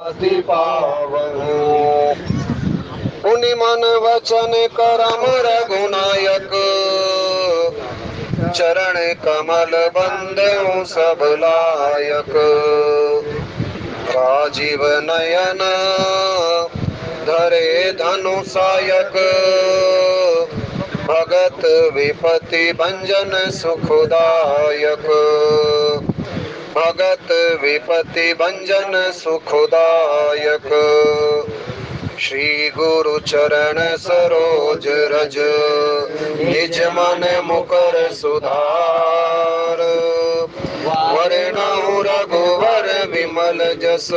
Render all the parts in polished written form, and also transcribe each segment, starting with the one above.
अति पावन पुनि मन वचन करम रघुनायक चरण कमल बंदे सब लायक राजीव नयन धरे धनुषायक भगत विपति भंजन सुखदायक भगत विपति भंजन सुखदायक श्री गुरु चरण सरोज रज निज मन मुकर सुधार वरनहु रघुवर विमल जस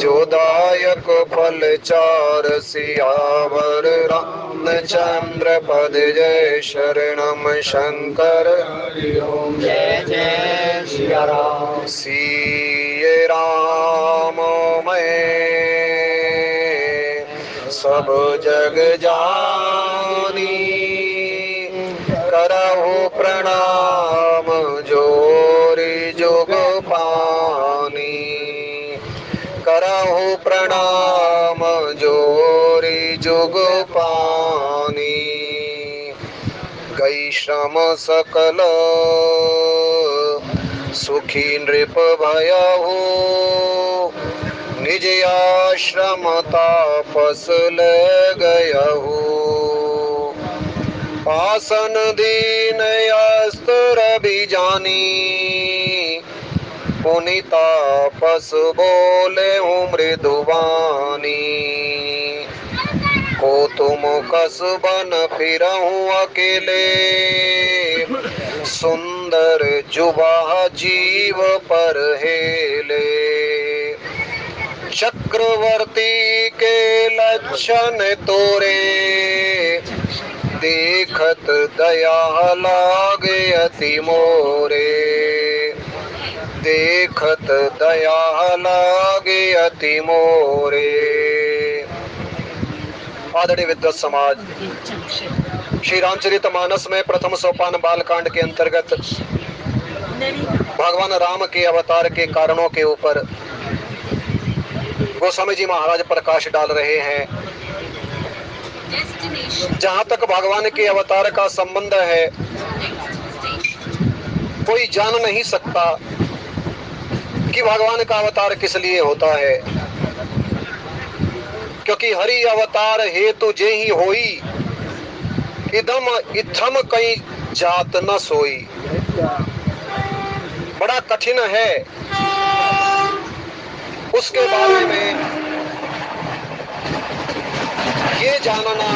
जोदायक फल चार सियावर रामचंद्र पद जय शरणम शंकर जय जय सिया राम सिया राम मैं सब जग जानी करहु प्रणाम जोरी जुग पानी करहु प्रणाम जोरी जुग पानी गई श्रम सकल सुखी नृप भयहु निज आश्रम तापस ले गयहु आसन दीन अस्त्र बीजानी पुनि तापस बोले मृदुवानी को तुम कसबन फिरहूँ अकेले सुंदर जुबा जीव पर हेले चक्रवर्ती के लक्षण तोरे देखत दया लागे अति मोरे देखत दया लागे अति मोरे। आदरणीय विद्वत समाज, श्री रामचरितमानस में प्रथम सोपान बालकांड के अंतर्गत भगवान राम के अवतार के कारणों के ऊपर गोस्वामी जी महाराज प्रकाश डाल रहे हैं। जहाँ तक भगवान के अवतार का संबंध है, कोई जान नहीं सकता कि भगवान का अवतार किस लिए होता है, क्योंकि हरि अवतार हेतु जे ही होई इदम इत्थम कहीं जात न सोई। बड़ा कठिन है उसके बारे में ये जानना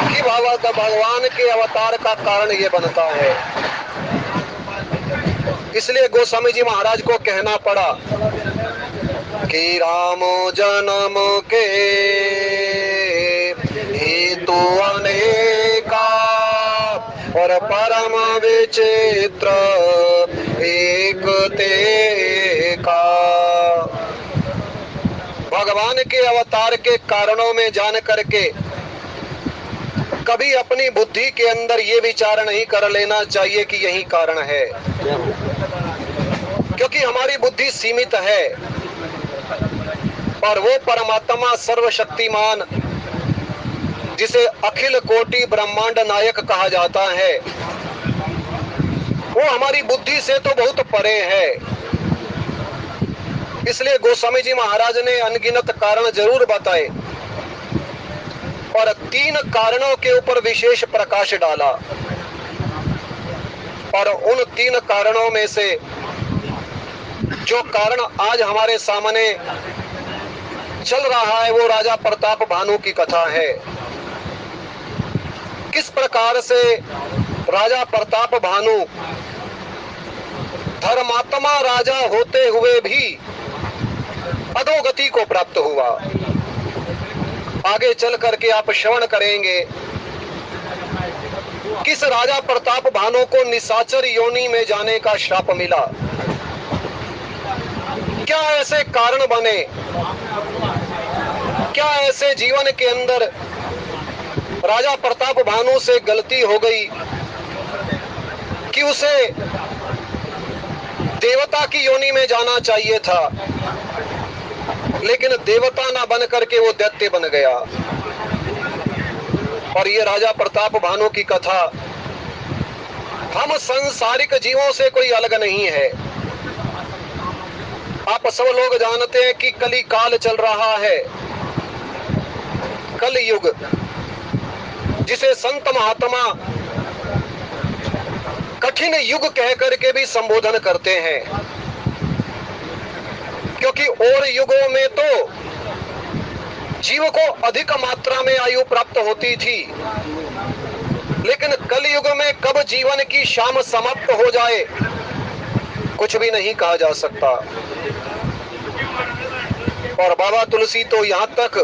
कि भगवान के अवतार का कारण ये बनता है। इसलिए गोस्वामी जी महाराज को कहना पड़ा कि राम जन्म के हेतु अनेका और परम विचित्र एक ते का। भगवान के अवतार के कारणों में जान करके कभी अपनी बुद्धि के अंदर ये विचार नहीं कर लेना चाहिए कि यही कारण है, क्योंकि हमारी बुद्धि सीमित है और वो परमात्मा सर्वशक्तिमान जिसे अखिल कोटि ब्रह्मांड नायक कहा जाता है, वो हमारी बुद्धि से तो बहुत परे है। इसलिए गोस्वामी जी महाराज ने अनगिनत कारण जरूर बताए और 3 कारणों के ऊपर विशेष प्रकाश डाला। और उन 3 कारणों में से जो कारण आज हमारे सामने चल रहा है वो राजा प्रताप भानु की कथा है। किस प्रकार से राजा प्रताप भानु धर्मात्मा राजा होते हुए भी अधोगति को प्राप्त हुआ। आगे चल करके आप श्रवण करेंगे किस राजा प्रताप भानु को निशाचर योनि में जाने का श्राप मिला। क्या ऐसे कारण बने, क्या ऐसे जीवन के अंदर राजा प्रताप भानु से गलती हो गई कि उसे देवता की योनि में जाना चाहिए था, लेकिन देवता ना बन करके वो दैत्य बन गया। और ये राजा प्रताप भानु की कथा हम संसारिक जीवों से कोई अलग नहीं है। आप सब लोग जानते हैं कि कली काल चल रहा है, कल युग, जिसे संत महात्मा कठिन युग कह करके भी संबोधन करते हैं, क्योंकि और युगों में तो जीव को अधिक मात्रा में आयु प्राप्त होती थी, लेकिन कलयुग में कब जीवन की शाम समाप्त हो जाए कुछ भी नहीं कहा जा सकता। और बाबा तुलसी तो यहाँ तक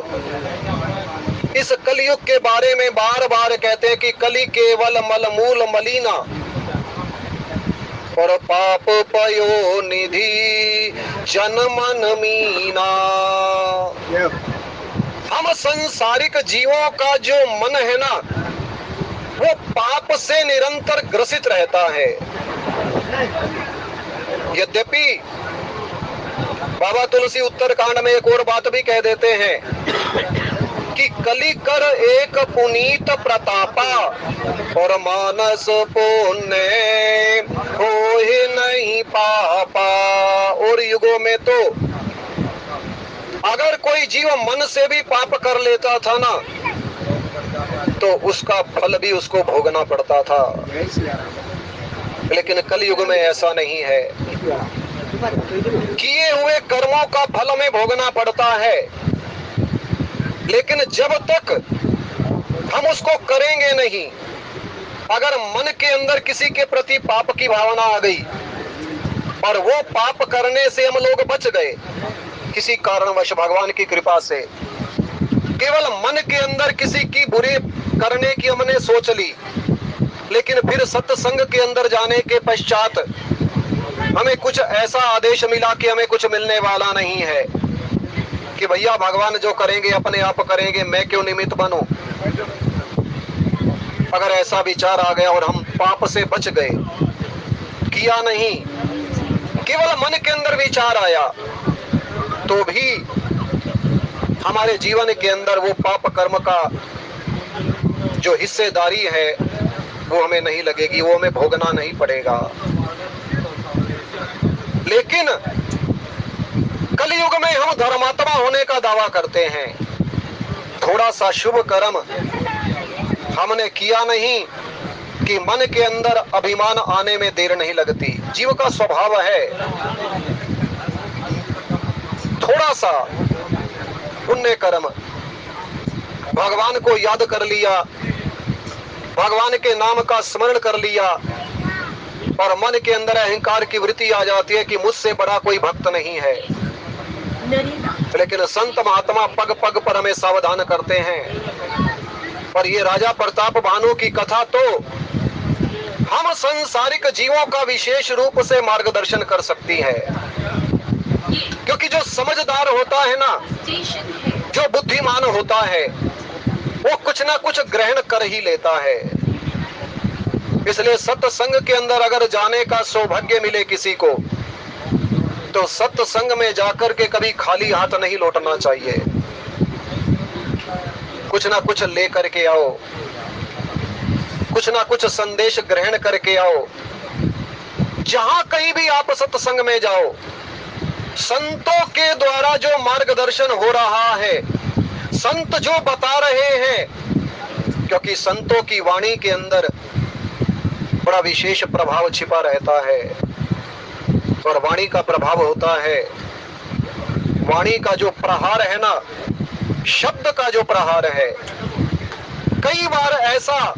इस कलयुग के बारे में बार बार कहते हैं कि कली केवल मलमूल मलिना और पाप पयो निधि जन मन मीना। हम संसारिक जीवों का जो मन है ना, वो पाप से निरंतर ग्रसित रहता है। यद्यपि बाबा तुलसी उत्तरकांड में एक और बात भी कह देते हैं कि कली कर एक पुनीत प्रतापा और मानस पुण्य हो ही नहीं पापा। और युगों में तो अगर कोई जीव मन से भी पाप कर लेता था ना, तो उसका फल भी उसको भोगना पड़ता था। लेकिन कलयुग में ऐसा नहीं है, किए हुए कर्मों का फल हमें भोगना पड़ता है, लेकिन जब तक हम उसको करेंगे नहीं, अगर मन के अंदर किसी के प्रति पाप की भावना आ गई और वो पाप करने से हम लोग बच गए किसी कारणवश भगवान की कृपा से, केवल मन के अंदर किसी की बुरी करने की हमने सोच ली, लेकिन फिर सत्संग के अंदर जाने के पश्चात हमें कुछ ऐसा आदेश मिला कि हमें कुछ मिलने वाला नहीं है, कि भैया भगवान जो करेंगे अपने आप करेंगे, मैं क्यों निमित्त बनूं। अगर ऐसा विचार आ गया और हम पाप से बच गए, किया नहीं, केवल मन के अंदर विचार आया, तो भी हमारे जीवन के अंदर वो पाप कर्म का जो हिस्सेदारी है वो हमें नहीं लगेगी, वो हमें भोगना नहीं पड़ेगा। लेकिन कलयुग में हम धर्मात्मा होने का दावा करते हैं, थोड़ा सा शुभ कर्म हमने किया नहीं कि मन के अंदर अभिमान आने में देर नहीं लगती। जीव का स्वभाव है, थोड़ा सा पुण्य कर्म, भगवान को याद कर लिया, भगवान के नाम का स्मरण कर लिया, और मन के अंदर अहंकार की वृत्ति आ जाती है कि मुझसे बड़ा कोई भक्त नहीं है। लेकिन संत महात्मा पग पग पर हमें सावधान करते हैं। और ये राजा प्रताप भानु की कथा तो हम संसारिक जीवों का विशेष रूप से मार्गदर्शन कर सकती है, क्योंकि जो समझदार होता है ना, जो बुद्धिमान होता है, वो कुछ ना कुछ ग्रहण कर ही लेता है। इसलिए सत्संग के अंदर अगर जाने का सौभाग्य मिले किसी को, तो सत्संग में जाकर के कभी खाली हाथ नहीं लौटना चाहिए, कुछ ना कुछ ले करके आओ, कुछ ना कुछ संदेश ग्रहण करके आओ। जहां कहीं भी आप सत्संग में जाओ, संतों के द्वारा जो मार्गदर्शन हो रहा है, संत जो बता रहे हैं, क्योंकि संतों की वाणी के अंदर बड़ा विशेष प्रभाव छिपा रहता है। और वाणी का प्रभाव होता है, वाणी का जो प्रहार है ना, शब्द का जो प्रहार है, कई बार ऐसा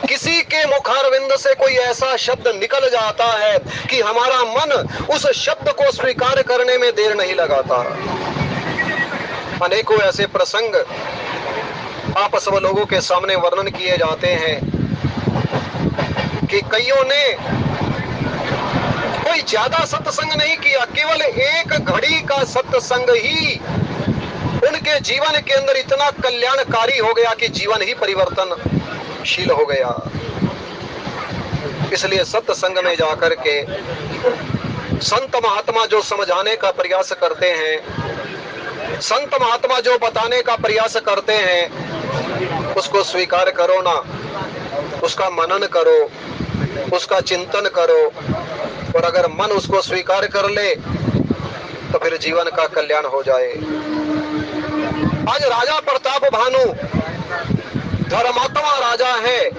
किसी के मुखारविंद से कोई ऐसा शब्द निकल जाता है कि हमारा मन उस शब्द को स्वीकार करने में देर नहीं लगाता। अनेकों ऐसे प्रसंग आप सब लोगों के सामने वर्णन किए जाते हैं कि कईयों ने कोई ज्यादा सत्संग नहीं किया, केवल एक घड़ी का सत्संग ही उनके जीवन के अंदर इतना कल्याणकारी हो गया कि जीवन ही परिवर्तनशील हो गया। इसलिए सत्संग में जाकर के संत महात्मा जो समझाने का प्रयास करते हैं, संत महात्मा जो बताने का प्रयास करते हैं, उसको स्वीकार करो ना, उसका मनन करो, उसका चिंतन करो, और अगर मन उसको स्वीकार कर ले तो फिर जीवन का कल्याण हो जाए। आज राजा प्रताप भानु धर्मात्मा राजा है,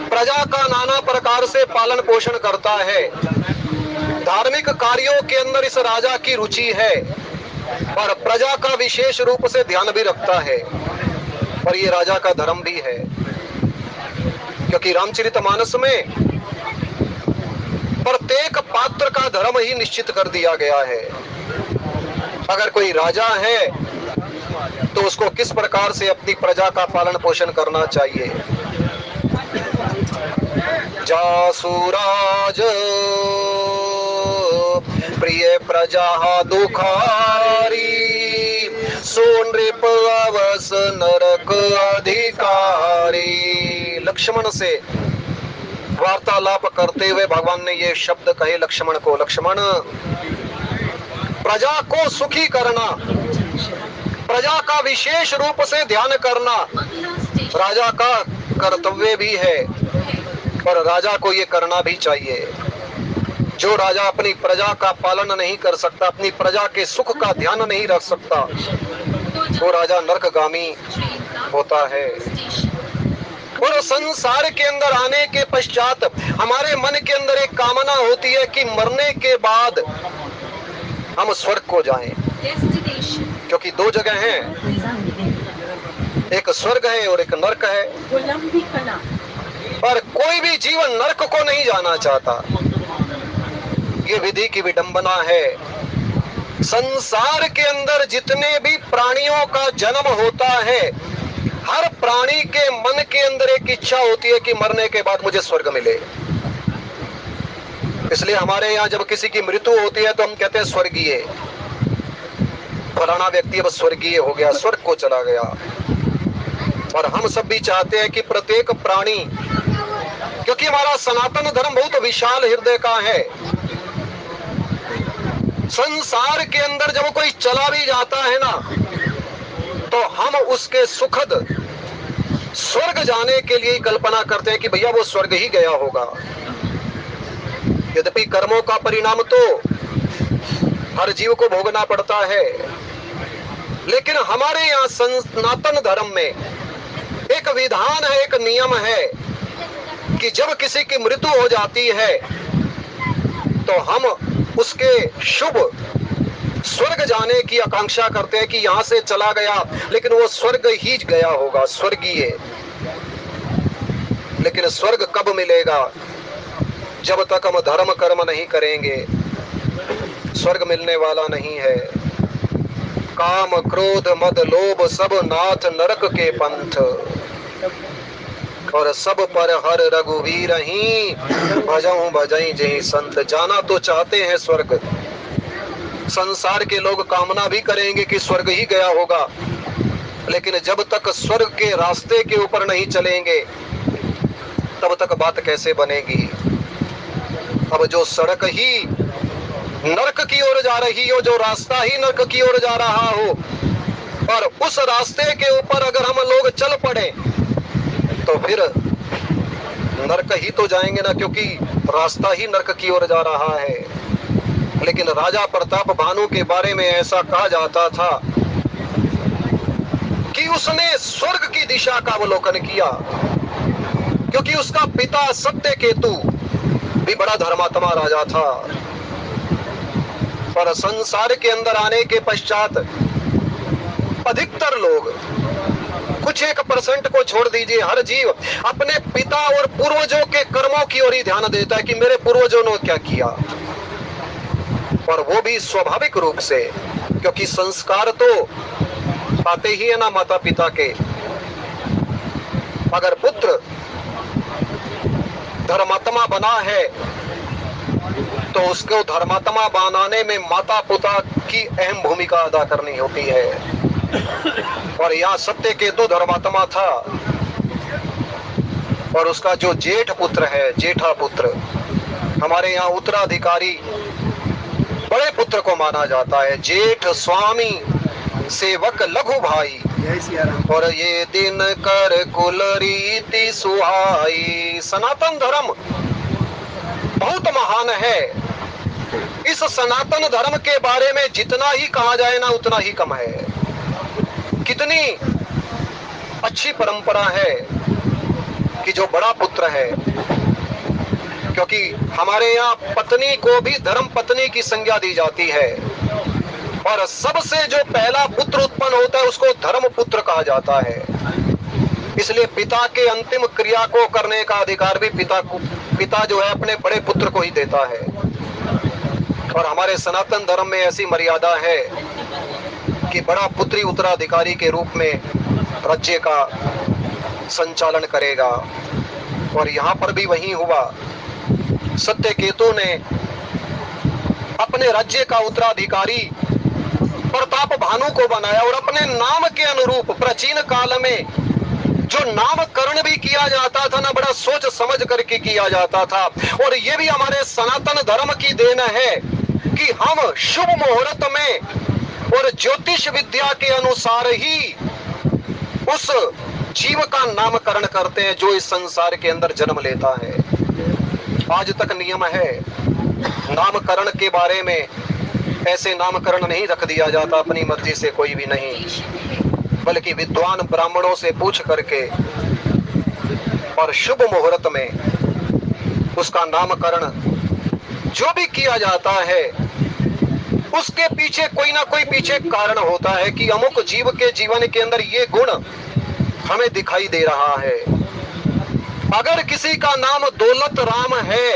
प्रजा का नाना प्रकार से पालन पोषण करता है, धार्मिक कार्यों के अंदर इस राजा की रुचि है और प्रजा का विशेष रूप से ध्यान भी रखता है, और ये राजा का धर्म भी है। क्योंकि रामचरितमानस में प्रत्येक पात्र का धर्म ही निश्चित कर दिया गया है। अगर कोई राजा है तो उसको किस प्रकार से अपनी प्रजा का पालन पोषण करना चाहिए। जासुराज प्रिय प्रजा दुखारी, सो नृप अवस नरक अधिकारी। लक्ष्मण से वार्तालाप करते हुए भगवान ने ये शब्द कहे लक्ष्मण को, लक्ष्मण प्रजा को सुखी करना, प्रजा का विशेष रूप से ध्यान करना राजा का कर्तव्य भी है, और राजा को ये करना भी चाहिए। जो राजा अपनी प्रजा का पालन नहीं कर सकता, अपनी प्रजा के सुख का ध्यान नहीं रख सकता, वो राजा नरकगामी होता है। और संसार के अंदर आने के पश्चात हमारे मन के अंदर एक कामना होती है कि मरने के बाद हम स्वर्ग को जाएं, क्योंकि दो जगह हैं, एक स्वर्ग है और एक नरक है। पर कोई भी जीवन नरक को नहीं जाना चाहता। ये विधि की विडंबना है। संसार के अंदर जितने भी प्राणियों का जन्म होता है, हर प्राणी के मन के अंदर एक इच्छा होती है कि मरने के बाद मुझे स्वर्ग मिले। इसलिए हमारे यहाँ जब किसी की मृत्यु होती है तो हम कहते हैं स्वर्गीय, फलाना व्यक्ति अब स्वर्गीय हो गया, स्वर्ग को चला गया। और हम सब भी चाहते हैं कि प्रत्येक प्राणी, क्योंकि हमारा सनातन धर्म बहुत विशाल हृदय का है, संसार के अंदर जब कोई चला भी जाता है ना, तो हम उसके सुखद स्वर्ग जाने के लिए कल्पना करते हैं कि भैया वो स्वर्ग ही गया होगा। यद्यपि कर्मों का परिणाम तो हर जीव को भोगना पड़ता है, लेकिन हमारे यहाँ सनातन धर्म में एक विधान है, एक नियम है कि जब किसी की मृत्यु हो जाती है तो हम उसके शुभ स्वर्ग जाने की आकांक्षा करते हैं कि यहां से चला गया लेकिन वो स्वर्ग ही गया होगा, स्वर्गीय। लेकिन स्वर्ग कब मिलेगा? जब तक हम धर्म कर्म नहीं करेंगे स्वर्ग मिलने वाला नहीं है। काम क्रोध मद लोभ सब नाथ नरक के पंथ, और सब पर हर रघुवीर ही भजऊं भजई जय संत। जाना तो चाहते हैं स्वर्ग, संसार के लोग कामना भी करेंगे कि स्वर्ग ही गया होगा, लेकिन जब तक स्वर्ग के रास्ते के ऊपर नहीं चलेंगे तब तक बात कैसे बनेगी। अब जो सड़क ही नरक की ओर जा रही हो, जो रास्ता ही नरक की ओर जा रहा हो, और उस रास्ते के ऊपर अगर हम लोग चल पड़े तो फिर नरक ही तो जाएंगे ना, क्योंकि रास्ता ही नरक की ओर जा रहा है। लेकिन राजा प्रताप भानु के बारे में ऐसा कहा जाता था कि उसने स्वर्ग की दिशा का अवलोकन किया, क्योंकि उसका पिता सत्यकेतु भी बड़ा धर्मात्मा राजा था। पर संसार के अंदर आने के पश्चात अधिकतर लोग, कुछ 1% को छोड़ दीजिए, हर जीव अपने पिता और पूर्वजों के कर्मों की ओर ही ध्यान देता है कि मेरे पूर्वजों ने क्या किया, और वो भी स्वाभाविक रूप से, क्योंकि संस्कार तो आते ही है ना माता पिता के। अगर पुत्र धर्मात्मा बना है तो उसको धर्मात्मा बनाने में माता पिता की अहम भूमिका अदा करनी होती है। और यहाँ सत्यकेतु धर्मात्मा था, और उसका जो जेठ पुत्र है, जेठा पुत्र, हमारे यहाँ उत्तराधिकारी बड़े पुत्र को माना जाता है। जेठ स्वामी सेवक लघु भाई, और ये दिन कर कुल रीति सुहाई। सनातन धर्म बहुत महान है। इस सनातन धर्म के बारे में जितना ही कहा जाए ना उतना ही कम है। कितनी अच्छी परंपरा है कि जो बड़ा पुत्र है, क्योंकि हमारे यहाँ पत्नी को भी धर्म पत्नी की संज्ञा दी जाती है, और सबसे जो पहला पुत्र उत्पन्न होता है उसको धर्म पुत्र कहा जाता है। इसलिए पिता के अंतिम क्रिया को करने का अधिकार भी पिता जो है अपने बड़े पुत्र को ही देता है। और हमारे सनातन धर्म में ऐसी मर्यादा है कि बड़ा पुत्री उत्तराधिकारी के रूप में राज्य का संचालन करेगा। और यहाँ पर भी वही हुआ। सत्यकेतु ने अपने राज्य का उत्तराधिकारी प्रताप भानु को बनाया, और अपने नाम के अनुरूप प्राचीन काल में जो नामकरण भी किया जाता था ना, बड़ा सोच समझ करके किया जाता था। और ये भी हमारे सनातन धर्म की देन है कि हम शुभ मुहूर्त में और ज्योतिष विद्या के अनुसार ही उस जीव का नामकरण करते हैं जो इस संसार के अंदर जन्म लेता है। आज तक नियम है, नामकरण के बारे में ऐसे नामकरण नहीं रख दिया जाता अपनी मर्जी से, कोई भी नहीं, बल्कि विद्वान ब्राह्मणों से पूछ करके और शुभ मुहूर्त में उसका नामकरण जो भी किया जाता है, उसके पीछे कोई ना कोई पीछे कारण होता है कि अमुक जीव के जीवन के अंदर ये गुण हमें दिखाई दे रहा है। अगर किसी का नाम दौलत राम है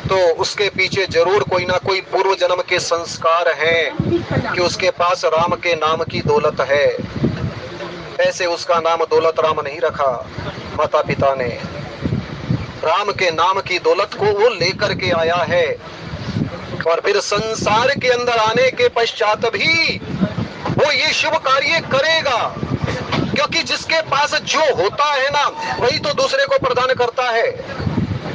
तो उसके पीछे जरूर कोई ना कोई पूर्व जन्म के संस्कार हैं कि उसके पास राम के नाम की दौलत है। ऐसे उसका नाम दौलत राम नहीं रखा माता पिता ने। राम के नाम की दौलत को वो लेकर के आया है, और फिर संसार के अंदर आने के पश्चात भी वो ये शुभ कार्य करेगा, क्योंकि जिसके पास जो होता है ना वही तो दूसरे को प्रदान करता है।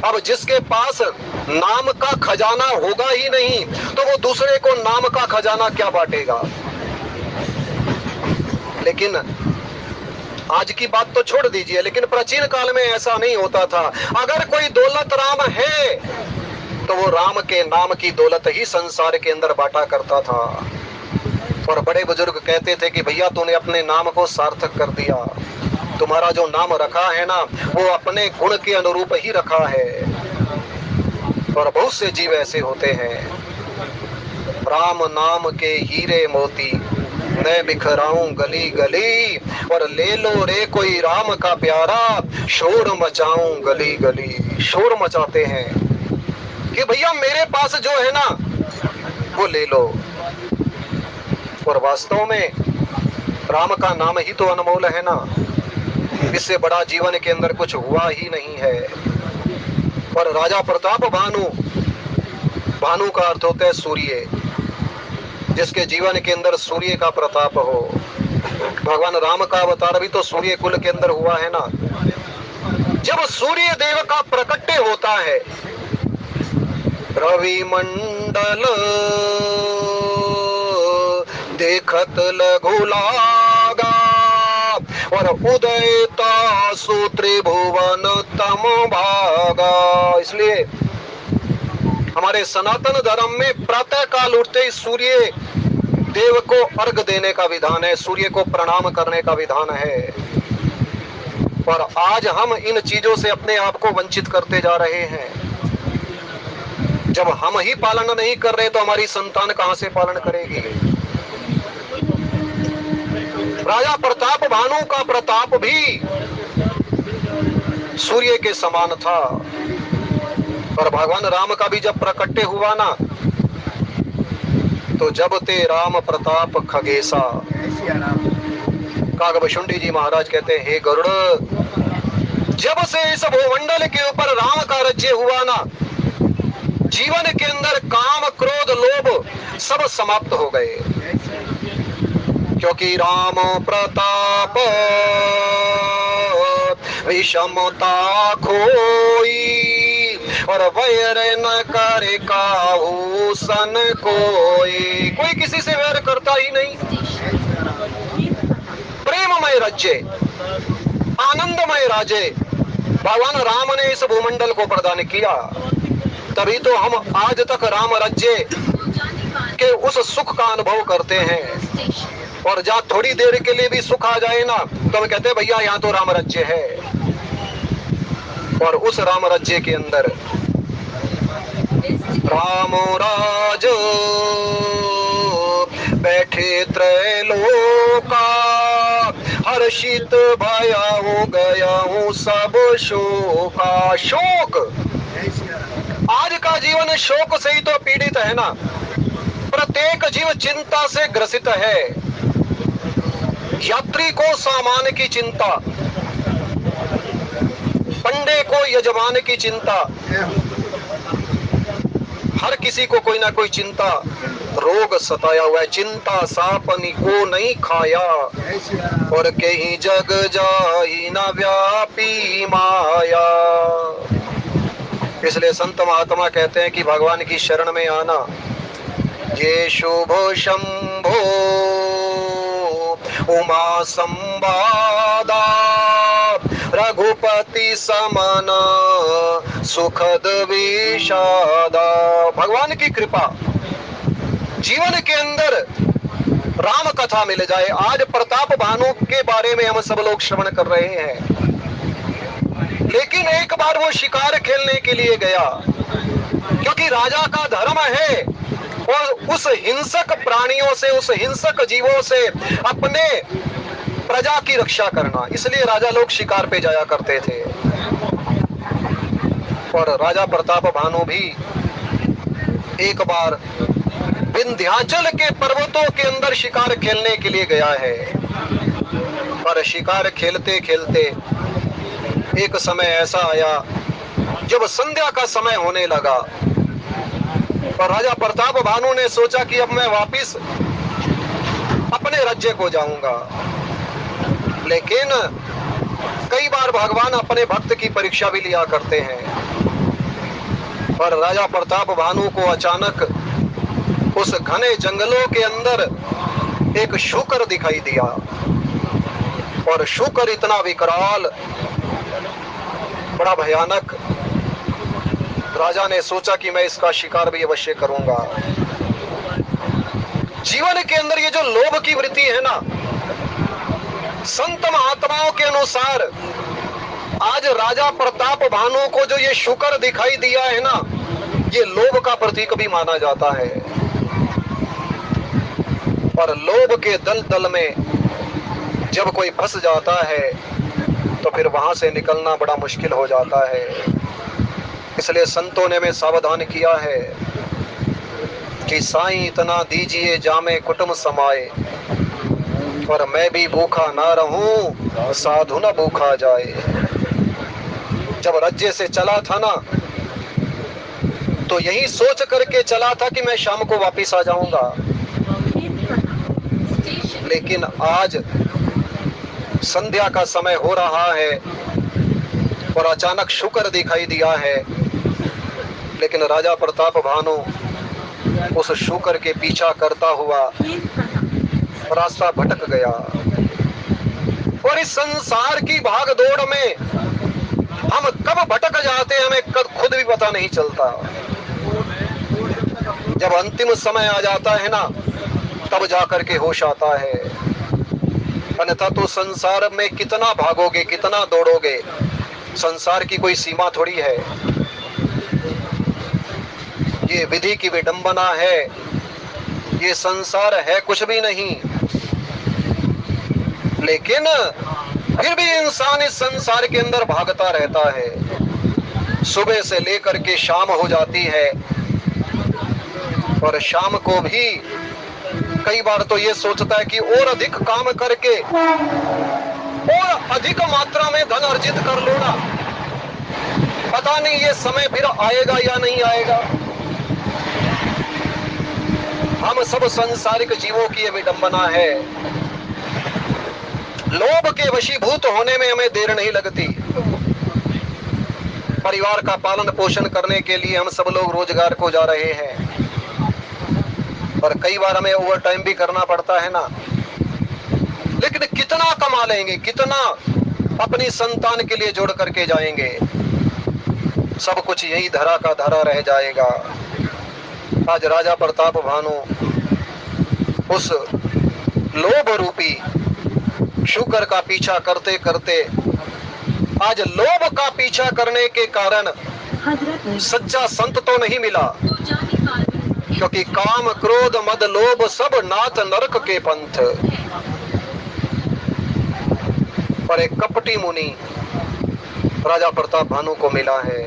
अब जिसके पास नाम का खजाना होगा ही नहीं तो वो दूसरे को नाम का खजाना क्या बांटेगा। लेकिन आज की बात तो छोड़ दीजिए, लेकिन प्राचीन काल में ऐसा नहीं होता था। अगर कोई दौलत राम है तो वो राम के नाम की दौलत ही संसार के अंदर बांटा करता था। और बड़े बुजुर्ग कहते थे कि भैया तूने अपने नाम को सार्थक कर दिया, तुम्हारा जो नाम रखा है ना वो अपने गुण के अनुरूप ही रखा है। और बहुत से जीव ऐसे होते हैं, राम नाम के हीरे मोती मैं बिखराऊं गली गली, और ले लो रे कोई राम का प्यारा शोर मचाऊं गली गली। शोर मचाते हैं कि भैया मेरे पास जो है ना वो ले लो। और वास्तव में राम का नाम ही तो अनमोल है ना, इससे बड़ा जीवन के अंदर कुछ हुआ ही नहीं है। और राजा प्रताप भानु, भानु का अर्थ होता है सूर्य, जिसके जीवन के अंदर सूर्य का प्रताप हो। भगवान राम का अवतार भी तो सूर्य कुल के अंदर हुआ है ना। जब सूर्य देव का प्रकट्य होता है, रवि मंडल देखत लघु लागा, और उदयता सूत्र भुवन तम भागा। इसलिए हमारे सनातन धर्म में प्रातः काल उठते ही सूर्य देव को अर्घ देने का विधान है, सूर्य को प्रणाम करने का विधान है। और आज हम इन चीजों से अपने आप को वंचित करते जा रहे हैं। जब हम ही पालन नहीं कर रहे तो हमारी संतान कहां से पालन करेगी। राजा प्रताप भानु का प्रताप भी सूर्य के समान था। और भगवान राम का भी जब प्रकट्य हुआ ना तो जब ते राम प्रताप खगेसा। कागभूषुंडी जी महाराज कहते हैं, हे गरुड़, जब से इस भूमंडल के ऊपर राम का राज्य हुआ ना, जीवन के अंदर काम क्रोध लोभ सब समाप्त हो गए। क्योंकि राम प्रताप विषमता खोई, और वैर न करे काहू सन कोई, कोई किसी से वैर करता ही नहीं। प्रेममय राज्य, आनंदमय राजे भगवान राम ने इस भूमंडल को प्रदान किया, तभी तो हम आज तक राम राज्य के उस सुख का अनुभव करते हैं। और जहाँ थोड़ी देर के लिए भी सुख आ जाए ना तो हम कहते हैं भैया यहाँ तो राम राज्य है। और उस राम राज्य के अंदर राम राज बैठे त्रैलोका, हर्षित भया हो गया हूँ सब शोका। शोक, आज का जीवन शोक से ही तो पीड़ित है ना। प्रत्येक जीव चिंता से ग्रसित है। यात्री को सामान की चिंता, पंडे को यजमान की चिंता, हर किसी को कोई ना कोई चिंता रोग सताया हुआ है। चिंता सापनी को नहीं खाया, और कहीं जग जाई न व्यापी माया। इसलिए संत महात्मा कहते हैं कि भगवान की शरण में आना ये शुभ शंभो उमा संवादा, रघुपति समन सुखद विषादा। भगवान की कृपा जीवन के अंदर राम कथा मिल जाए। आज प्रताप भानु के बारे में हम सब लोग श्रवण कर रहे हैं, लेकिन एक बार वो शिकार खेलने के लिए गया, क्योंकि राजा का धर्म है और उस हिंसक प्राणियों से, उस हिंसक जीवों से अपने प्रजा की रक्षा करना। इसलिए राजा लोग शिकार पे जाया करते थे। और राजा प्रताप भानु भी एक बार विंध्याचल के पर्वतों के अंदर शिकार खेलने के लिए गया है। पर शिकार खेलते खेलते एक समय ऐसा आया जब संध्या का समय होने लगा, और राजा प्रताप भानु ने सोचा कि अब मैं वापिस अपने राज्य को जाऊंगा। लेकिन कई बार भगवान अपने भक्त की परीक्षा भी लिया करते हैं। पर राजा प्रताप भानु को अचानक उस घने जंगलों के अंदर एक शूकर दिखाई दिया, और शूकर इतना विकराल, बड़ा भयानक। राजा ने सोचा कि मैं इसका शिकार भी अवश्य करूंगा। जीवन के अंदर ये जो लोभ की वृत्ति है ना, संत महात्माओं के अनुसार आज राजा प्रताप भानु को जो ये शूकर दिखाई दिया है ना, ये लोभ का प्रतीक भी माना जाता है। और लोभ के दलदल में जब कोई फंस जाता है तो फिर वहां से निकलना बड़ा मुश्किल हो जाता है। इसलिए संतों ने हमें सावधान किया है कि साईं इतना दीजिए जामे कुटुंब समाए, और मैं भी भूखा ना रहूं साधु न भूखा जाए। जब राज्य से चला था ना तो यही सोच करके चला था कि मैं शाम को वापिस आ जाऊंगा, लेकिन आज संध्या का समय हो रहा है और अचानक शूकर दिखाई दिया है। लेकिन राजा प्रताप भानु उस शूकर के पीछा करता हुआ रास्ता भटक गया। और इस संसार की भाग दौड़ में हम कब भटक जाते हैं हमें खुद भी पता नहीं चलता। जब अंतिम समय आ जाता है ना तब जाकर के होश आता है, अन्यथा तो संसार में कितना भागोगे, कितना दौड़ोगे। संसार की कोई सीमा थोड़ी है। ये विधि की विडंबना है, ये संसार है कुछ भी नहीं। लेकिन फिर भी इंसान इस संसार के अंदर भागता रहता है। सुबह से लेकर के शाम हो जाती है, और शाम को भी कई बार तो ये सोचता है कि और अधिक काम करके और अधिक मात्रा में धन अर्जित कर लो ना, पता नहीं ये समय फिर आएगा या नहीं आएगा। हम सब सांसारिक जीवों की ये विडंबना है। लोभ के वशीभूत होने में हमें देर नहीं लगती। परिवार का पालन पोषण करने के लिए हम सब लोग रोजगार को जा रहे हैं, और कई बार हमें ओवर टाइम भी करना पड़ता है ना। लेकिन कितना कमा लेंगे, कितना अपनी संतान के लिए जोड़ करके जाएंगे? सब कुछ यही धरा का धरा रह जाएगा। आज राजा प्रताप भानु उस लोभ रूपी शुकर का पीछा करते करते आज लोभ का पीछा करने के कारण सच्चा संत तो नहीं मिला, क्योंकि काम क्रोध मद लोभ सब नाथ नरक के पंथ। पर एक कपटी मुनि राजा प्रताप भानु को मिला है।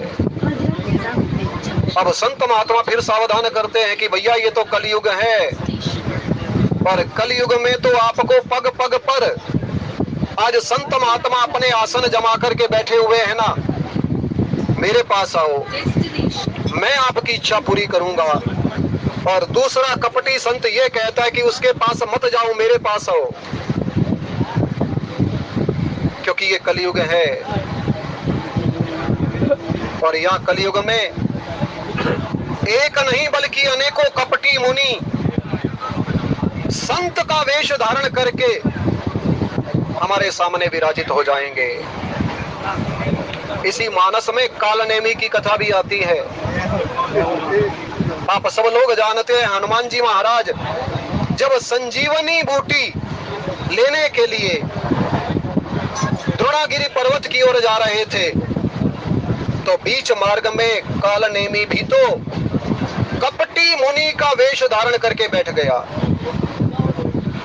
अब संत महात्मा फिर सावधान करते हैं कि भैया ये तो कलयुग है, पर कलयुग में तो आपको पग पग पर आज संत महात्मा अपने आसन जमा करके बैठे हुए हैं ना। मेरे पास आओ, मैं आपकी इच्छा पूरी करूंगा। और दूसरा कपटी संत ये कहता है कि उसके पास मत जाओ, मेरे पास आओ, क्योंकि ये कलयुग है। और यहाँ कलयुग में एक नहीं बल्कि अनेकों कपटी मुनि संत का वेश धारण करके हमारे सामने विराजित हो जाएंगे। इसी मानस में कालनेमी की कथा भी आती है। आप सब लोग जानते हैं, हनुमान जी महाराज जब संजीवनी बूटी लेने के लिए द्रोणागिरी पर्वत की ओर जा रहे थे, तो बीच मार्ग में कालनेमी भी तो कपटी मुनि का वेश धारण करके बैठ गया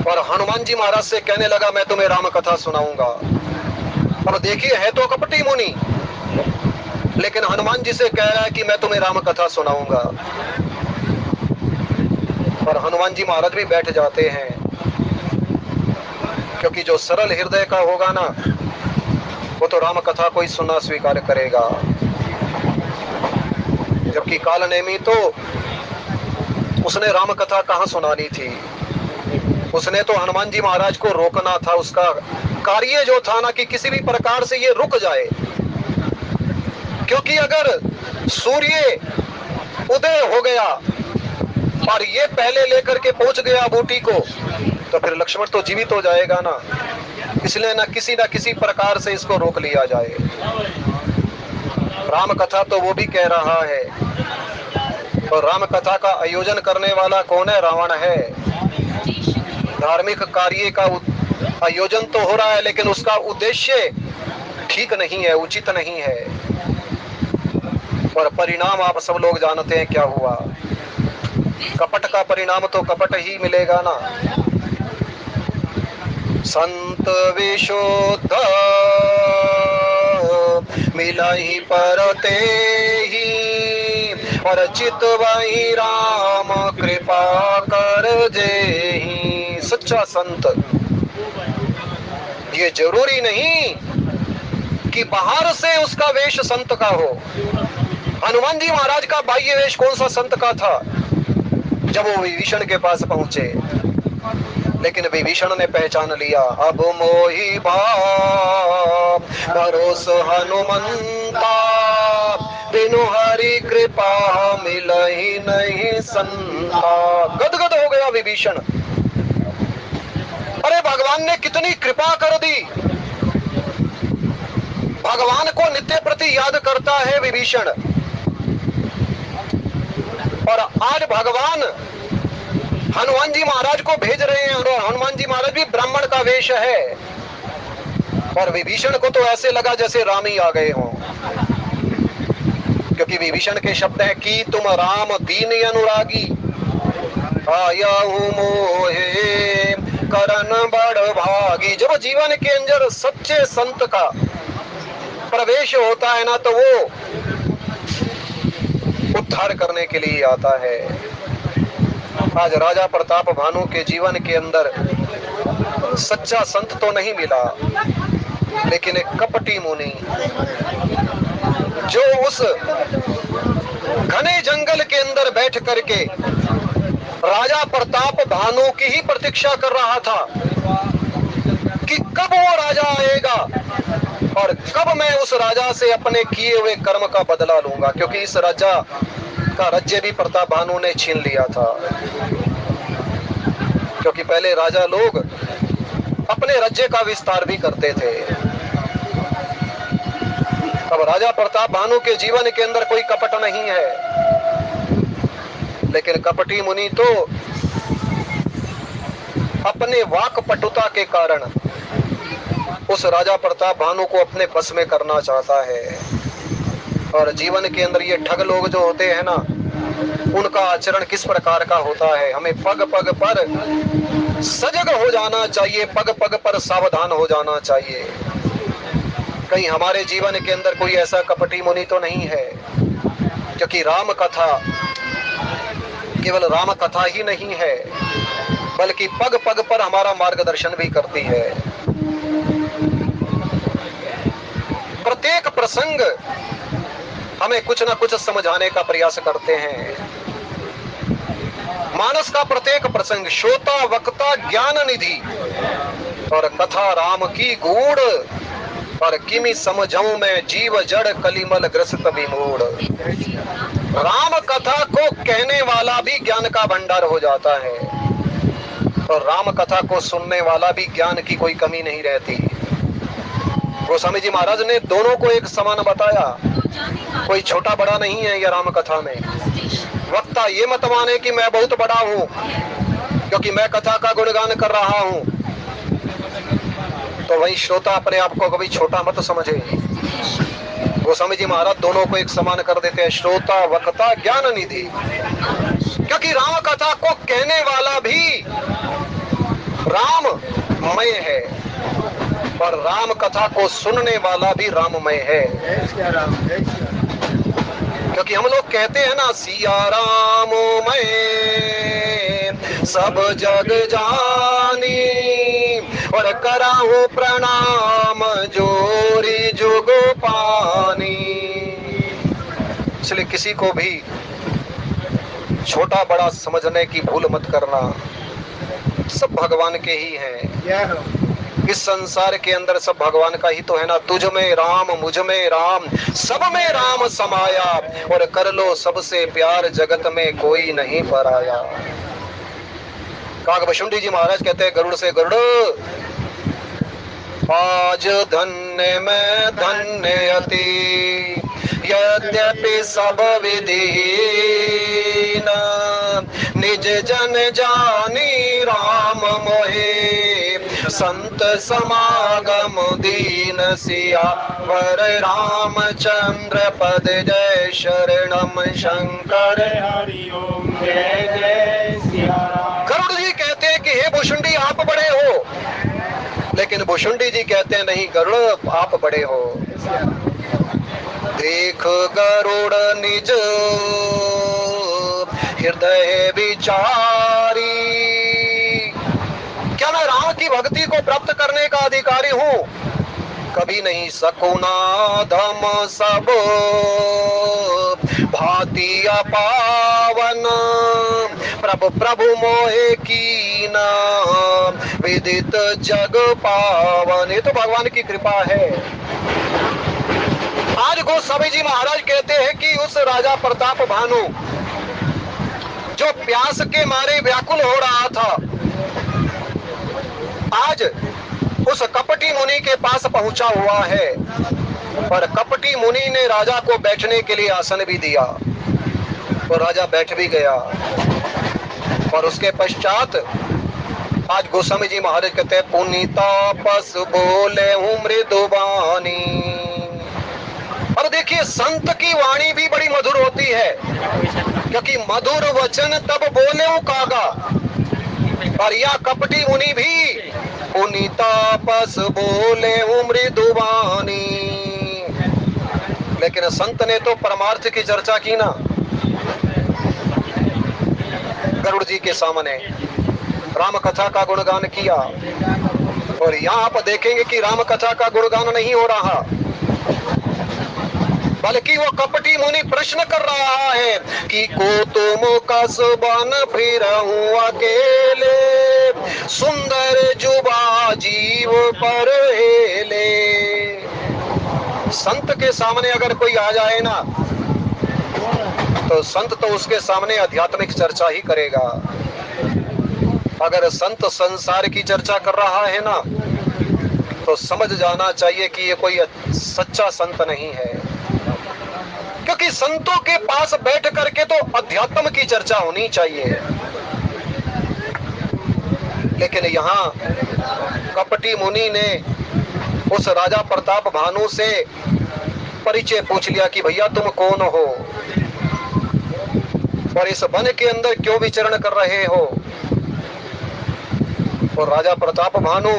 और हनुमान जी महाराज से कहने लगा, मैं तुम्हें राम कथा सुनाऊंगा। अब देखिए, है तो कपटी मुनि, लेकिन हनुमान जी से कह रहा है कि मैं तुम्हें राम कथा सुनाऊंगा। और हनुमान जी महाराज भी बैठ जाते हैं, क्योंकि जो सरल हृदय का होगा ना, वो तो राम कथा को ही सुनना स्वीकार करेगा। जबकि कालनेमी तो उसने राम कथा कहाँ सुनानी थी, उसने तो हनुमान जी महाराज को रोकना था। उसका कार्य जो था ना कि किसी भी प्रकार से ये रुक जाए, क्योंकि अगर सूर्य उदय हो गया और ये पहले लेकर के पहुंच गया बूटी को, तो फिर लक्ष्मण तो जीवित हो जाएगा ना। इसलिए ना किसी प्रकार से इसको रोक लिया जाए। राम कथा तो वो भी कह रहा है, और राम कथा का आयोजन करने वाला कौन है? रावण है। धार्मिक कार्य का आयोजन तो हो रहा है, लेकिन उसका उद्देश्य ठीक नहीं है, उचित नहीं है। और परिणाम आप सब लोग जानते हैं क्या हुआ। कपट का परिणाम तो कपट ही मिलेगा ना। संत विशुद्ध मिलहि परते ही, और चित वही राम कृपा कर जेहि। सच्चा संत, ये जरूरी नहीं कि बाहर से उसका वेश संत का हो। हनुमान जी महाराज का बाह्य वेश कौन सा संत का था? जब वो विभीषण के पास पहुंचे, लेकिन विभीषण ने पहचान लिया, अब मोहि भाव भरोस हनुमंता, बिनु हरि कृपा मिलहि नहीं संता। गदगद हो गया विभीषण। अरे भगवान ने कितनी कृपा कर दी। भगवान को नित्य प्रति याद करता है विभीषण, और आज भगवान हनुमान जी महाराज को भेज रहे हैं, और हनुमान जी महाराज भी ब्राह्मण का वेश है। और विभीषण को तो ऐसे लगा जैसे राम ही आ गए हों, क्योंकि विभीषण के शब्द हैं कि तुम राम दीन अनुरागी, आयाहु मोहे करन बड़ भागी। जब जीवन के अंदर सच्चे संत का प्रवेश होता है ना, तो वो उद्धार करने के लिए आता है। आज राजा प्रताप भानु के जीवन के अंदर सच्चा संत तो नहीं मिला, लेकिन एक कपटी मुनि जो उस घने जंगल के अंदर बैठ करके राजा प्रताप भानु की ही प्रतीक्षा कर रहा था कि कब वो राजा आएगा और कब मैं उस राजा से अपने किए हुए कर्म का बदला लूंगा, क्योंकि इस राजा का राज्य भी प्रताप भानु ने छीन लिया था। क्योंकि पहले राजा लोग अपने राज्य का विस्तार भी करते थे। अब राजा प्रताप भानु के जीवन के अंदर कोई कपट नहीं है, लेकिन कपटी मुनि तो अपने वाक पटुता के कारण उस राजा प्रताप भानु को अपने बस में करना चाहता है। और जीवन के अंदर ये ठग लोग जो होते हैं ना, उनका आचरण किस प्रकार का होता है, हमें पग पग पर सजग हो जाना चाहिए, पग पग पर सावधान हो जाना चाहिए। कहीं हमारे जीवन के अंदर कोई ऐसा कपटी मुनि तो नहीं है, क्योंकि राम कथा केवल राम कथा ही नहीं है, बल्कि पग पग पर हमारा मार्गदर्शन भी करती है। प्रत्येक प्रसंग हमें कुछ ना कुछ समझाने का प्रयास करते हैं। मानस का प्रत्येक प्रसंग श्रोता वक्ता ज्ञान निधि, और कथा राम की गूढ़, और किमी समझाऊं मैं जीव जड़ कलिमल ग्रसित विमूढ़। राम कथा को कहने वाला भी ज्ञान का भंडार हो जाता है, और राम कथा को सुनने वाला भी ज्ञान की कोई कमी नहीं रहती। गोस्वामी जी महाराज ने दोनों को एक समान बताया, कोई छोटा बड़ा नहीं है। यह राम कथा में वक्ता ये मत माने कि मैं बहुत बड़ा हूँ क्योंकि मैं कथा का गुणगान कर रहा हूँ, तो वही श्रोता अपने आप को कभी छोटा मत समझे। गोस्वामी जी महाराज दोनों को एक समान कर देते हैं, श्रोता वक्ता ज्ञान निधि। क्योंकि राम कथा को कहने वाला भी राममय है, और राम कथा को सुनने वाला भी राममय है। क्योंकि हम लोग कहते हैं ना, सिया राम मैं सब जग जानी, और कराहूं प्रणाम जोरी जुग पानी। इसलिए किसी को भी छोटा बड़ा समझने की भूल मत करना, सब भगवान के ही हैं। इस संसार के अंदर सब भगवान का ही तो है ना। तुझ में राम, मुझ में राम, सब में राम समाया, और कर लो सबसे प्यार, जगत में कोई नहीं पराया। काकभुशुंडी जी महाराज कहते हैं गरुड़ से, गरुड़ आज धन्य में धन्य अति, यद्यपि सब विधि निज जन जानी राम मोहे, संत समागम दीन सिया वर रामचंद्र पद जय शरणम शंकर हरि ओम जय जय सिया राम। गरुड़ जी कहते हैं कि हे भुशुंडी आप बड़े हो, लेकिन भुशुंडी जी कहते हैं नहीं गरुड़ आप बड़े हो। देख गरुड़ निज हृदय विचारी, क्या मैं राम की भक्ति को प्राप्त करने का अधिकारी हूँ? कभी नहीं सकुना धम सब भांति अपावन, प्रभु प्रभु मोहे कीना विदित जग पावन। ये तो भगवान की कृपा है। आज गोस्वामी जी महाराज कहते हैं कि उस राजा प्रताप भानु जो प्यास के मारे व्याकुल हो रहा था, आज उस कपटी मुनि के पास पहुंचा हुआ है, और कपटी मुनि ने राजा को बैठने के लिए आसन भी दिया, तो राजा बैठ भी गया। और उसके पश्चात आज गोस्वामी जी महाराज कहते हैं पुनीता पस बोले मृदुबानी। और देखिए संत की वाणी भी बड़ी मधुर होती है, क्योंकि मधुर वचन तब बोले कागा। और यह कपटी मुनि भी पुनीता पस बोले मृदुबानी, लेकिन संत ने तो परमार्थ की चर्चा की ना गरुड़ जी के सामने, राम कथा का गुणगान किया। और यहाँ आप देखेंगे कि राम कथा का गुणगान नहीं हो रहा, बल्कि वो कपटी मुनि प्रश्न कर रहा है कि को तुम कसबन फिर अकेले, सुंदर जुबा जीव पर हेले। संत के सामने अगर कोई आ जाए ना, तो संत तो उसके सामने आध्यात्मिक चर्चा ही करेगा। अगर संत संसार की चर्चा कर रहा है ना, तो समझ जाना चाहिए कि ये कोई सच्चा संत नहीं है। क्योंकि संतों के पास बैठ करके तो अध्यात्म की चर्चा होनी चाहिए। लेकिन यहाँ कपटी मुनि ने उस राजा प्रताप भानु से परिचय पूछ लिया कि भैया तुम कौन हो और इस वन के अंदर क्यों विचरण कर रहे हो। और राजा प्रताप भानु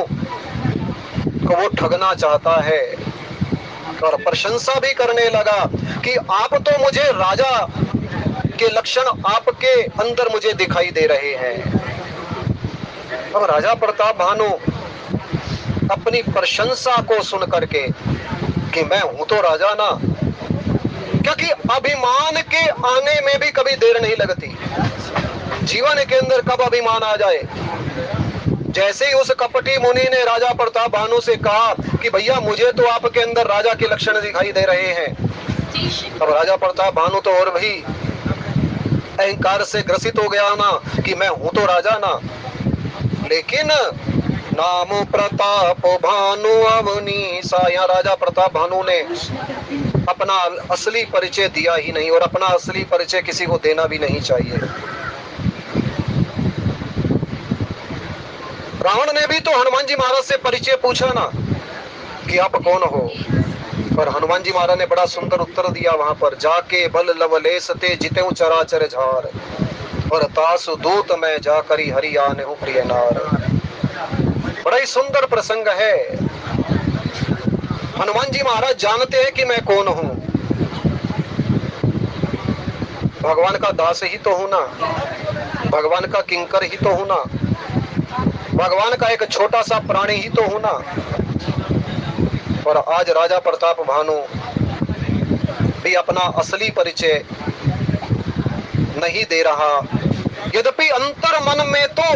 को वो ठगना चाहता है और प्रशंसा भी करने लगा कि आप तो मुझे राजा के लक्षण आपके अंदर मुझे दिखाई दे रहे हैं। अब राजा प्रताप भानु अपनी प्रशंसा को सुन करके कि मैं हूं तो राजा ना, क्योंकि अभिमान के आने में भी कभी देर नहीं लगती। जीवन के अंदर कब अभिमान आ जाए। जैसे ही उस कपटी मुनि ने राजा प्रताप भानु से कहा कि भैया मुझे तो आपके अंदर राजा के लक्षण दिखाई दे रहे हैं, अब राजा प्रताप भानु तो और भी अहंकार से ग्रसित हो गया ना कि मैं हूं तो राजा ना। लेकिन नाम प्रताप भानु अवनीसा, यहाँ राजा प्रताप भानु ने अपना असली परिचय दिया ही नहीं, और अपना असली परिचय किसी को देना भी नहीं चाहिए। रावण ने भी तो हनुमान जी महाराज से परिचय पूछा ना कि आप कौन हो, पर हनुमान जी महाराज ने बड़ा सुंदर उत्तर दिया वहां पर, जाके बल लवलेस ते जितेऊ चराचर झार और तासु दूत में जाकरी हरि आने हूं प्रिय नार। बड़ा ही सुंदर प्रसंग है। हनुमान जी महाराज जानते हैं कि मैं कौन हूं, भगवान का दास ही तो हूं ना, भगवान का किंकर ही तो हूं ना, भगवान का एक छोटा सा प्राणी ही तो हूं ना। और आज राजा प्रताप भानु भी अपना असली परिचय नहीं दे रहा, यद्यपि अंतर मन में तो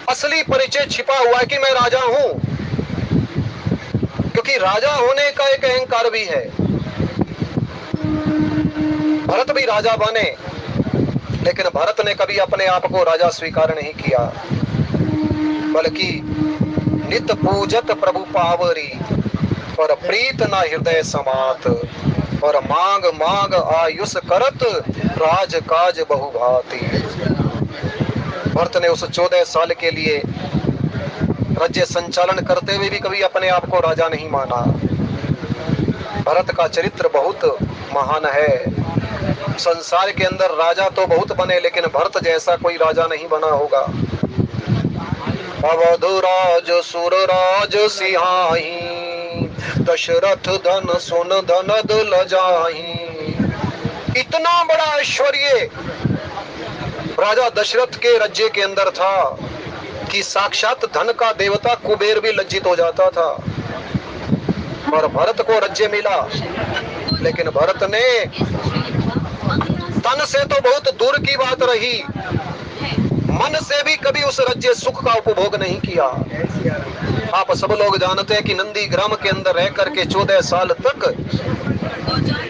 असली परिचय छिपा हुआ है कि मैं राजा हूं, क्योंकि राजा होने का एक अहंकार भी है। भरत भी राजा बने, लेकिन भरत ने कभी अपने आप को राजा स्वीकार नहीं किया, बल्कि नित पूजत प्रभु पावरी और प्रीत ना हृदय समात और मांग मांग आयुष करत राज काज बहुभांति। भरत ने उस 14 साल के लिए राज्य संचालन करते हुए भी कभी अपने आप को राजा नहीं माना। भरत का चरित्र बहुत महान है। संसार के अंदर राजा तो बहुत बने, लेकिन भरत जैसा कोई राजा नहीं बना होगा। अवधराज सुरराज सिहाही दशरथ धन सुन धनद लजाही। इतना बड़ा ऐश्वर्य राजा दशरथ के राज्य के अंदर था कि साक्षात धन का देवता कुबेर भी लज्जित हो जाता था। और भरत को राज्य मिला, लेकिन भरत ने तन से तो बहुत दूर की बात रही, मन से भी कभी उस राज्य सुख का उपभोग नहीं किया। आप सब लोग जानते हैं कि नंदी ग्राम के अंदर रह करके 14 साल तक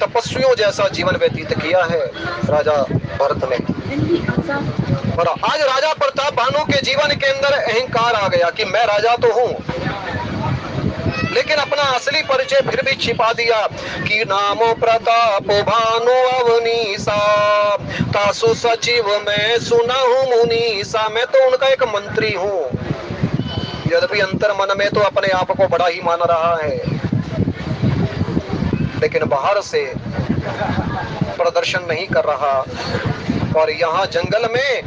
तपस्वियों जैसा जीवन व्यतीत किया है राजा भरत ने। और आज राजा प्रताप भानु के जीवन के अंदर अहंकार आ गया कि मैं राजा तो हूं, लेकिन अपना असली परिचय फिर भी छिपा दिया कि नामो प्रताप भानु अवनीसा तासु सचिव मैं सुना हूं मुनीसा। मैं तो उनका एक मंत्री हूं, यद्यपि अंतर मन में तो अपने आप को बड़ा ही मान रहा है, लेकिन बाहर से प्रदर्शन नहीं कर रहा। और यहाँ जंगल में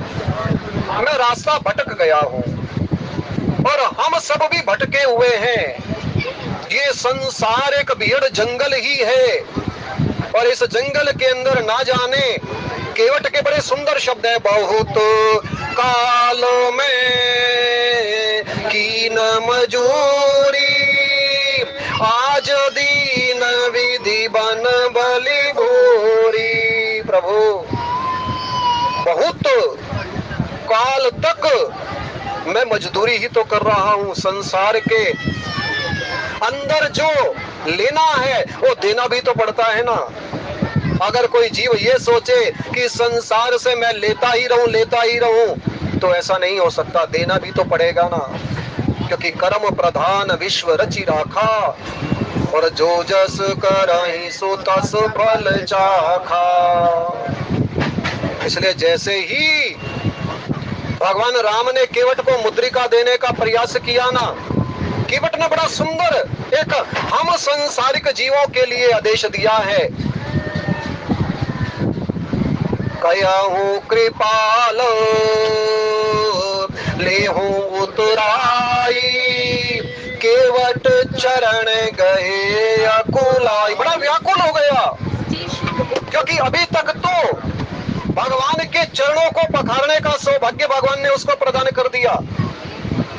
मैं रास्ता भटक गया हूं और हम सब भी भटके हुए हैं। ये संसार एक भीड़ जंगल ही है, और इस जंगल के अंदर ना जाने केवट के बड़े सुंदर शब्द है, बहुत काल में कीन मजूरी आज दीन विधि बन बलि घोरी। प्रभु बहुत काल तक मैं मजदूरी ही तो कर रहा हूं। संसार के अंदर जो लेना है वो देना भी तो पड़ता है ना। अगर कोई जीव ये सोचे कि संसार से मैं लेता ही रहूं तो ऐसा नहीं हो सकता, देना भी तो पड़ेगा ना। क्योंकि कर्म प्रधान विश्व रचि राखा, और जो जस करहि सो तस फल चाखा। इसलिए जैसे ही भगवान राम ने केवट को मुद्रिका देने का प्रयास किया ना, केवट ने बड़ा सुंदर एक हम संसारिक जीवों के लिए आदेश दिया है। कहूं कृपाल लेहूं उतराई, केवट चरण गए अकुलाई। बड़ा व्याकुल हो गया, क्योंकि अभी तक तो भगवान के चरणों को पखारने का सौभाग्य भगवान ने उसको प्रदान कर दिया,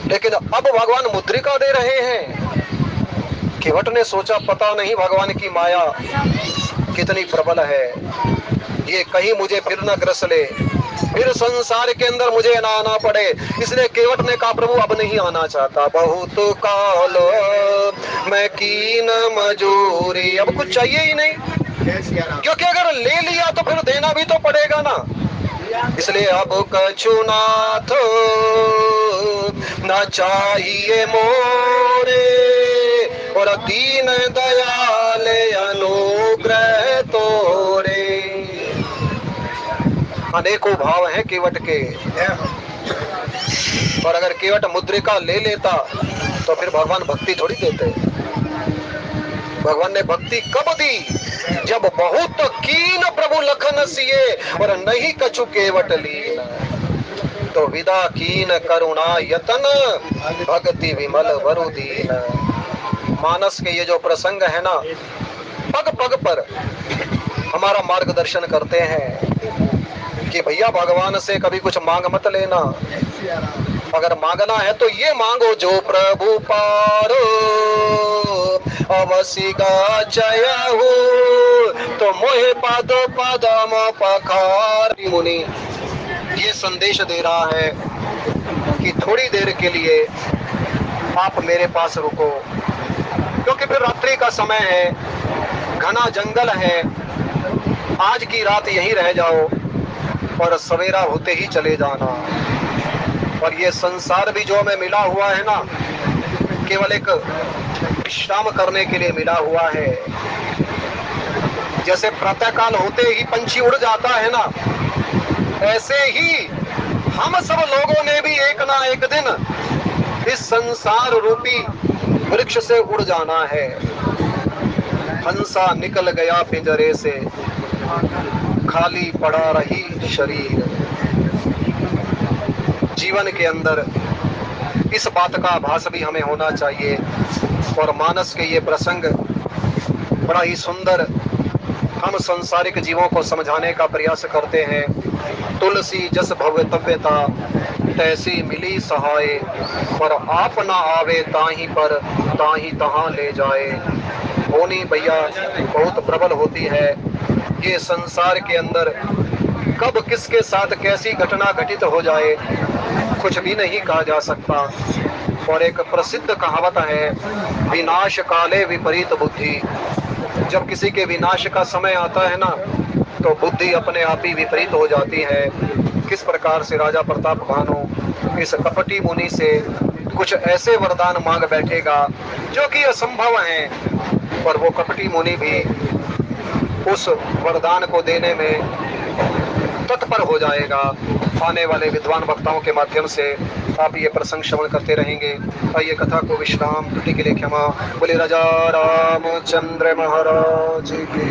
लेकिन अब भगवान मुद्रिका दे रहे हैं। केवट ने सोचा पता नहीं भगवान की माया कितनी प्रबल है, ये कहीं मुझे फिर न ग्रस ले, फिर संसार के अंदर मुझे ना आना पड़े। इसलिए केवट ने कहा प्रभु अब नहीं आना चाहता, बहुत काल मैं कीन मजूरी, अब कुछ चाहिए ही नहीं, क्योंकि अगर ले लिया तो फिर देना भी तो पड़ेगा ना। इसलिए अब कछुनाथ न चाहिए मोरे, और दीन दयाल अनुग्रह तोरे। अनेकों भाव हैं केवट के, और अगर केवट मुद्रिका ले लेता तो फिर भगवान भक्ति थोड़ी देते। भगवान ने भक्ति कब दी? जब बहुत कीन प्रभु लखन सिए, और नहीं कछु केवट लीन। तो विदा कीन करुणा यतन, भक्ति विमल वरु दीन। मानस के ये जो प्रसंग है ना, पग पग पर हमारा मार्गदर्शन करते हैं कि भैया भगवान से कभी कुछ मांग मत लेना। अगर मांगना है तो ये मांगो जो प्रभु पारो, अवसी गाचयहु तो मोहे पद पदम पखार। मुनि ये संदेश दे रहा है कि थोड़ी देर के लिए आप मेरे पास रुको, क्योंकि फिर रात्रि का समय है, घना जंगल है। आज की रात यहीं रह जाओ और सवेरा होते ही चले जाना। और ये संसार भी जो हमें मिला हुआ है ना, केवल एक विश्राम करने के लिए मिला हुआ है। जैसे प्रातःकाल होते ही पंछी उड़ जाता है ना, ऐसे ही हम सब लोगों ने भी एक ना एक दिन इस संसार रूपी वृक्ष से उड़ जाना है। हंसा निकल गया पिंजरे से, खाली पड़ा रही शरीर। जीवन के अंदर इस बात का आभास भी हमें होना चाहिए। और मानस के ये प्रसंग बड़ा ही सुंदर हम संसारिक जीवों को समझाने का प्रयास करते हैं। तुलसी जस भवतव्यता तैसी मिली सहाय, पर आप ना आवे ताही पर ताही तहां ले जाए। होनी भैया बहुत प्रबल होती है। ये संसार के अंदर कब किसके साथ कैसी घटना घटित हो जाए कुछ भी नहीं कहा जा सकता। और एक प्रसिद्ध कहावत है, विनाश काले विपरीत बुद्धि। जब किसी के विनाश का समय आता है ना, तो बुद्धि अपने आप ही विपरीत हो जाती है। किस प्रकार से राजा प्रताप भानु इस कपटी मुनि से कुछ ऐसे वरदान मांग बैठेगा जो कि असंभव हैं, और वो कपटी मुनि भी उस वरदान को देने में तत्पर हो जाएगा। आने वाले विद्वान वक्ताओं के माध्यम से आप ये प्रसंग श्रवण करते रहेंगे। आइए कथा को विश्राम, त्रुटि के लिए क्षमा। बोले राजा रामचंद्र महाराज की।